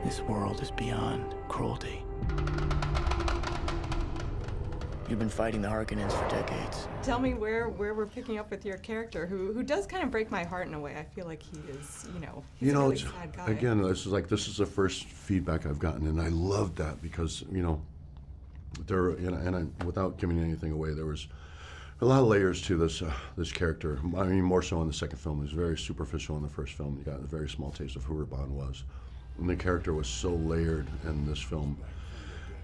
This world is beyond cruelty. You've been fighting the Harkonnens for decades. Tell me where we're picking up with your character, who does kind of break my heart in a way. I feel like he is, he's a really sad guy. Again, this is the first feedback I've gotten, and I loved that because, there, without giving anything away, there was a lot of layers to this character. I mean, more so in the second film. It was very superficial in the first film. You got a very small taste of who Rabban was. And the character was so layered in this film.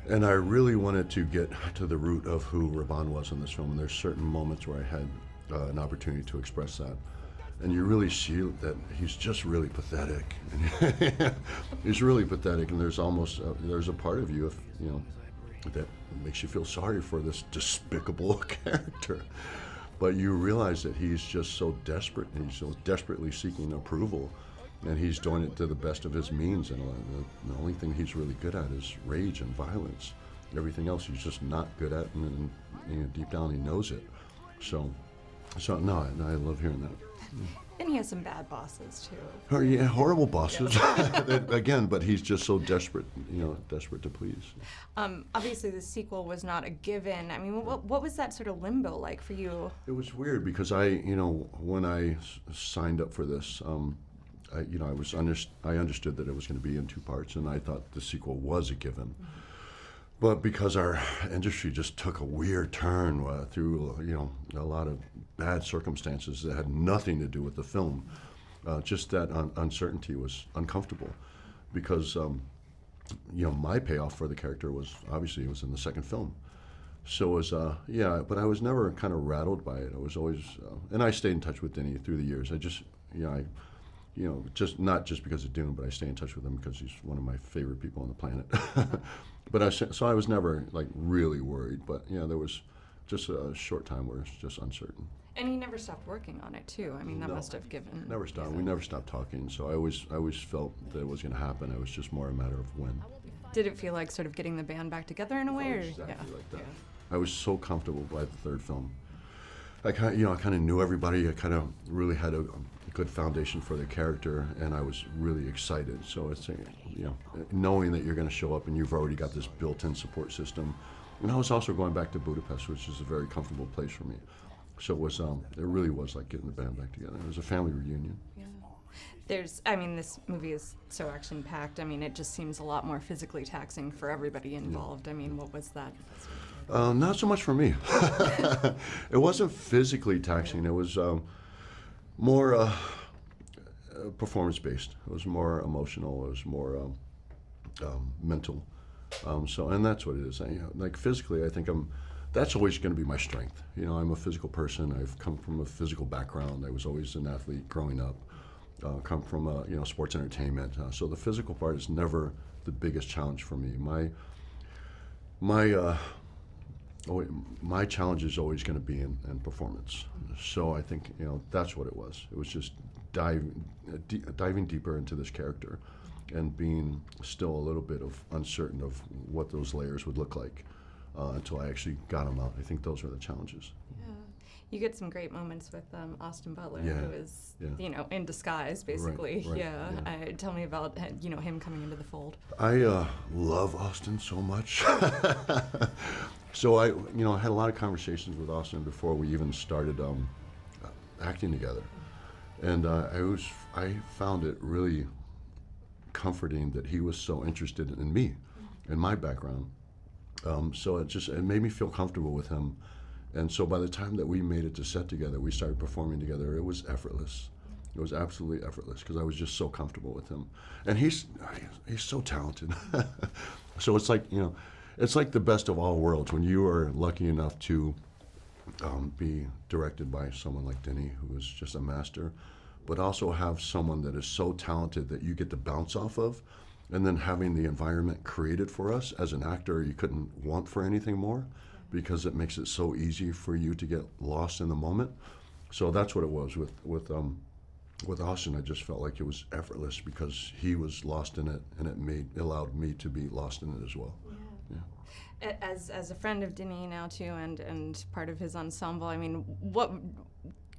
And I really wanted to get to the root of who Rabban was in this film. And there's certain moments where I had an opportunity to express that. And you really see that he's just really pathetic. He's really pathetic, and there's a part of you, if that makes you feel sorry for this despicable character. But you realize that he's just so desperate, and he's so desperately seeking approval, and he's doing it to the best of his means. And the only thing he's really good at is rage and violence. Everything else he's just not good at, and deep down he knows it. So no, I love hearing that. And he has some bad bosses too. Oh, yeah, horrible bosses. Again, but he's just so desperate, desperate to please. Obviously, the sequel was not a given. I mean, what was that sort of limbo like for you? It was weird because when I signed up for this, I understood that it was going to be in 2 parts, and I thought the sequel was a given. Mm-hmm. But because our industry just took a weird turn through, a lot of bad circumstances that had nothing to do with the film, just that uncertainty was uncomfortable. Because, my payoff for the character was obviously it was in the second film. So it was, but I was never kind of rattled by it. I was always, and I stayed in touch with Denis through the years. I just, just not just because of Dune, but I stay in touch with him because he's one of my favorite people on the planet. But I was never really worried. But there was just a short time where it's just uncertain. And he never stopped working on it too. I mean, that must have given. Never stopped. We never stopped talking. So I always felt that it was going to happen. It was just more a matter of when. Did it feel like sort of getting the band back together in a way? Exactly like that. Yeah. I was so comfortable by the third film. I kind of knew everybody. I kind of really had a good foundation for the character, and I was really excited. So it's knowing that you're going to show up and you've already got this built-in support system. And I was also going back to Budapest, which is a very comfortable place for me. So it was, it really was like getting the band back together. It was a family reunion. Yeah. This movie is so action-packed. I mean, it just seems a lot more physically taxing for everybody involved. Yeah. I mean, what was that? Not so much for me. It wasn't physically taxing. It was more performance-based. It was more emotional. It was more mental. And that's what it is. Physically, I think that's always going to be my strength. I'm a physical person. I've come from a physical background. I was always an athlete growing up. Come from sports entertainment. So the physical part is never the biggest challenge for me. My challenge is always going to be in performance. So I think that's what it was. It was just diving deeper into this character, and being still a little bit of uncertain of what those layers would look like until I actually got them out. I think those are the challenges. Yeah. You get some great moments with Austin Butler, who is, in disguise, basically. Right, yeah. Tell me about, him coming into the fold. I love Austin so much. So I had a lot of conversations with Austin before we even started acting together. And I found it really comforting that he was so interested in me and my background. So it made me feel comfortable with him. And so by the time that we made it to set together, we started performing together, it was effortless. It was absolutely effortless because I was just so comfortable with him. And he's so talented. So it's like the best of all worlds when you are lucky enough to be directed by someone like Denis, who is just a master, but also have someone that is so talented that you get to bounce off of, and then having the environment created for us as an actor you couldn't want for anything more, because it makes it so easy for you to get lost in the moment. So that's what it was with Austin. I just felt like it was effortless because he was lost in it, and it allowed me to be lost in it as well. Yeah. As a friend of Denis now too, and part of his ensemble, I mean, what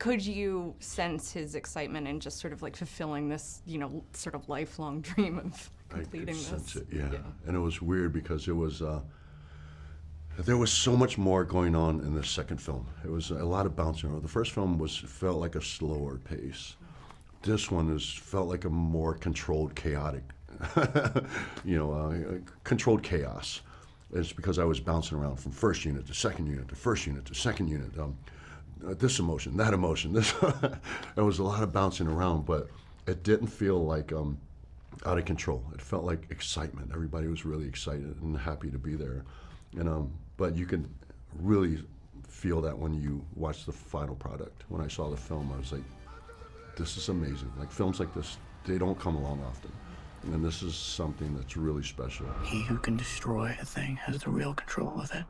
could you sense his excitement in just sort of like fulfilling this, sort of lifelong dream of completing could sense this. it, yeah. And it was weird because it was, there was so much more going on in the second film. It was a lot of bouncing around. The first film felt like a slower pace. This one felt like a more controlled, chaotic, controlled chaos. It's because I was bouncing around from first unit to second unit to first unit to second unit. This emotion, that emotion, this. There was a lot of bouncing around, but it didn't feel like out of control. It felt like excitement. Everybody was really excited and happy to be there. And but you can really feel that when you watch the final product. When I saw the film, I was like, this is amazing. Like films like this, they don't come along often. And this is something that's really special. He who can destroy a thing has the real control of it.